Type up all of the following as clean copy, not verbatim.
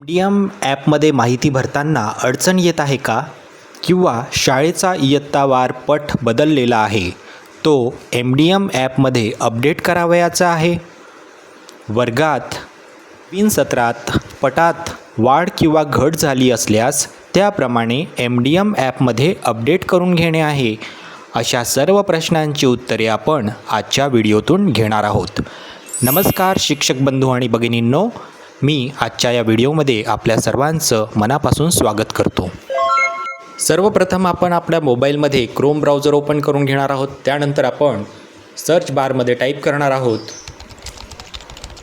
M ॲपमध्ये माहिती भरताना अडचण येत आहे का? किंवा शाळेचा इयत्तावार पट बदललेला आहे, तो एम ॲपमध्ये अपडेट करावयाचा आहे? वर्गात नवीन सत्रात पटात वाढ किंवा घट झाली असल्यास त्याप्रमाणे एम ॲपमध्ये अपडेट करून घेणे आहे. अशा सर्व प्रश्नांची उत्तरे आपण आजच्या व्हिडिओतून घेणार आहोत. नमस्कार शिक्षक बंधू आणि भगिनींनो, मी आजच्या या व्हिडिओमध्ये आपल्या सर्वांचं मनापासून स्वागत करतो. सर्वप्रथम आपण आपल्या मोबाईलमध्ये क्रोम ब्राउझर ओपन करून घेणार आहोत. त्यानंतर आपण सर्च बारमध्ये टाईप करणार आहोत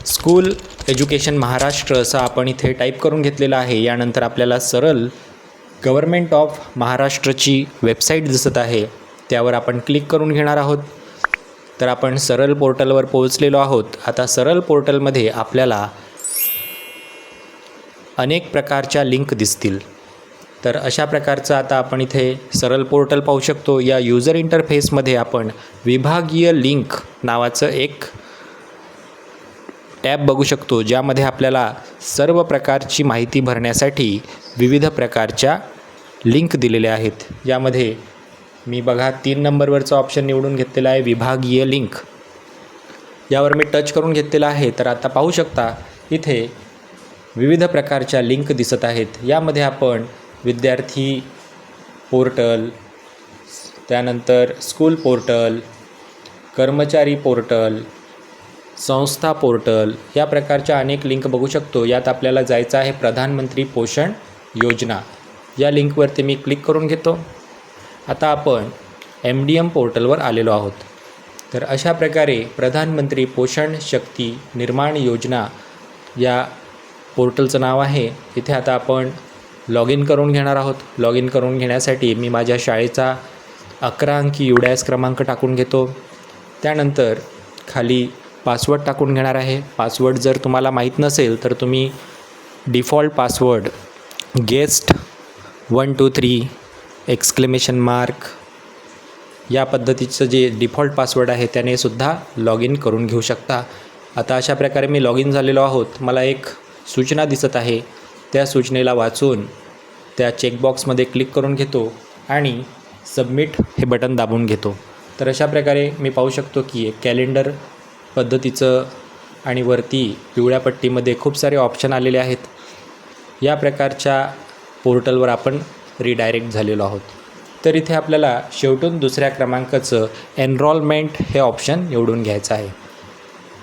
स्कूल एज्युकेशन महाराष्ट्र असं आपण इथे टाईप करून घेतलेलं आहे. यानंतर आपल्याला सरळ गव्हर्मेंट ऑफ महाराष्ट्रची वेबसाईट दिसत आहे, त्यावर आपण क्लिक करून घेणार आहोत. तर आपण सरळ पोर्टलवर पोहोचलेलो आहोत. आता सरळ पोर्टलमध्ये आपल्याला अनेक प्रकारच्या लिंक दिसतील. तर अशा प्रकारचं आता आपण इथे सरळ पोर्टल पाहू शकतो. या यूजर इंटरफेसमध्ये आपण विभागीय लिंक नावाचं एक टॅब बघू शकतो, ज्यामध्ये आपल्याला सर्व प्रकारची माहिती भरण्यासाठी विविध प्रकारच्या लिंक दिलेल्या आहेत. यामध्ये मी बघा 3 नंबरवरचा ऑप्शन निवडून घेतलेला आहे, विभागीय लिंक. यावर मी टच करून घेतलेला आहे. तर आता पाहू शकता इथे विविध प्रकारच्या लिंक दिसत आहेत. यामध्ये आपण विद्यार्थी पोर्टल, त्यानंतर स्कूल पोर्टल, कर्मचारी पोर्टल, संस्था पोर्टल या प्रकारच्या अनेक लिंक बघू शकतो. यात आपल्याला जायचं आहे प्रधानमंत्री पोषण योजना. या लिंकवरती मी क्लिक करून घेतो. आता आपण एम पोर्टलवर आलेलो आहोत. तर अशा प्रकारे प्रधानमंत्री पोषण शक्ती निर्माण योजना या पोर्टलचं नाव आहे. इथे आता आपण लॉग इन करून घेणार आहोत. लॉग इन करून घेण्यासाठी मी माझ्या शाळेचा 11 अंकी UDAS क्रमांक टाकून घेतो. त्यानंतर खाली पासवर्ड टाकून घेणार आहे. पासवर्ड जर तुम्हाला माहीत नसेल तर तुम्ही default password guest 123 exclamation mark या पद्धतीचं जे डिफॉल्ट पासवर्ड आहे त्याने सुद्धा लॉग इन करून घेऊ शकता. आता अशा प्रकारे मी लॉग इन झालेलो आहोत. मला एक सूचना दिसत आहे, त्या सूचनेला वाचून त्या चेकबॉक्समध्ये क्लिक करून घेतो आणि सबमिट हे बटन दाबून घेतो. तर अशा प्रकारे मी पाहू शकतो की एक कॅलेंडर पद्धतीचं आणि वरती पिवळ्या पट्टीमध्ये खूप सारे ऑप्शन आलेले आहेत. या प्रकारच्या पोर्टलवर आपण रिडायरेक्ट झालेलो आहोत. तर इथे आपल्याला शेवटून दुसऱ्या क्रमांकाचं एनरोलमेंट हे ऑप्शन निवडून घ्यायचं आहे.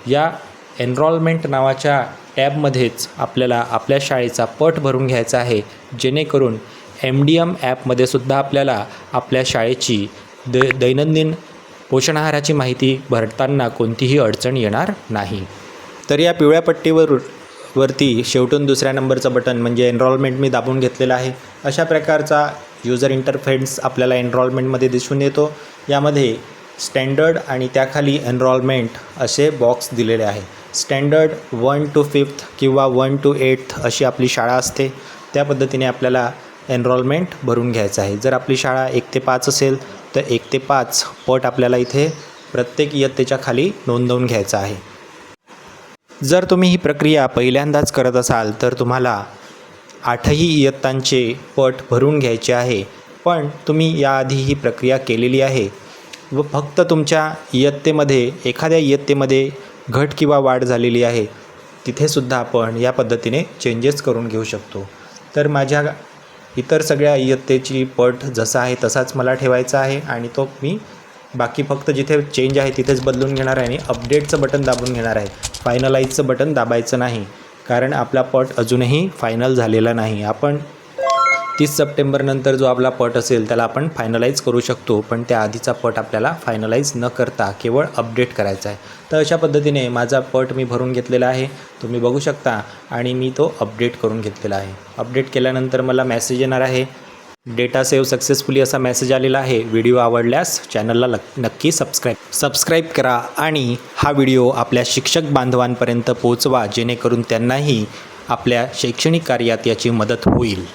या एनरोलमेंट नावाच्या टॅबमध्येच आपल्याला आपल्या शाळेचा पट भरून घ्यायचा आहे, जेणेकरून एम ॲपमध्ये सुद्धा आपल्याला आपल्या शाळेची दैनंदिन पोषण आहाराची माहिती भरताना कोणतीही अडचण येणार नाही. तर या पिवळ्या पट्टीवरती शेवटून दुसऱ्या नंबरचं बटन म्हणजे एनरोलमेंट मी दाबून घेतलेलं आहे. अशा प्रकारचा यूजर इंटरफेस आपल्याला एनरोलमेंटमध्ये दिसून येतो. यामध्ये स्टँडर्ड आणि त्याखाली एनरोलमेंट असे बॉक्स दिलेले आहे. स्टँडर्ड 1 to 5th किंवा 1 to 8th अशी आपली शाळा असते. त्या पद्धतीने आपल्याला एनरोलमेंट भरून घ्यायचं आहे. जर आपली शाळा 1 ते 5 असेल तर 1 ते 5 पट आपल्याला इथे प्रत्येक इयत्तेच्या खाली नोंदवून घ्यायचं आहे. जर तुम्ही ही प्रक्रिया पहिल्यांदाच करत असाल तर तुम्हाला 8ही इयत्तांचे पट भरून घ्यायचे आहे. पण तुम्ही याआधी ही प्रक्रिया केलेली आहे व फक्त तुमच्या इयत्तेमध्ये एखाद्या इयत्तेमध्ये घट किंवा वाढ झालेली आहे, तिथेसुद्धा आपण या पद्धतीने चेंजेस करून घेऊ शकतो. तर माझ्या इतर सगळ्या इयत्तेची पट जसा आहे तसाच मला ठेवायचा आहे आणि तो मी बाकी फक्त जिथे चेंज आहे तिथेच बदलून घेणार आहे आणि अपडेटचं बटन दाबून घेणार आहे. फायनलाईजचं बटन दाबायचं नाही, कारण आपला पट अजूनही फायनल झालेला नाही. आपण 30 सप्टेंबरनंतर जो आपला पट असेल त्याला आपण फायनलाईज करू शकतो, पण त्या आधीचा पट आपल्याला फायनलाईज न करता केवळ अपडेट करायचा आहे. तर अशा पद्धतीने माझा पट मी भरून घेतलेला आहे, तुम्ही बघू शकता, आणि मी तो अपडेट करून घेतलेला आहे. अपडेट केल्यानंतर मला मेसेज येणार आहे, डेटा सेव्ह सक्सेसफुली असा मेसेज आलेला आहे. व्हिडिओ आवडल्यास चॅनलला नक्की सबस्क्राईब करा आणि हा व्हिडिओ आपल्या शिक्षक बांधवांपर्यंत पोहोचवा, जेणेकरून त्यांनाही आपल्या शैक्षणिक कार्यात याची मदत होईल.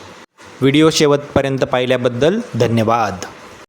व्हिडिओ शेवटपर्यंत पाहिल्याबद्दल धन्यवाद.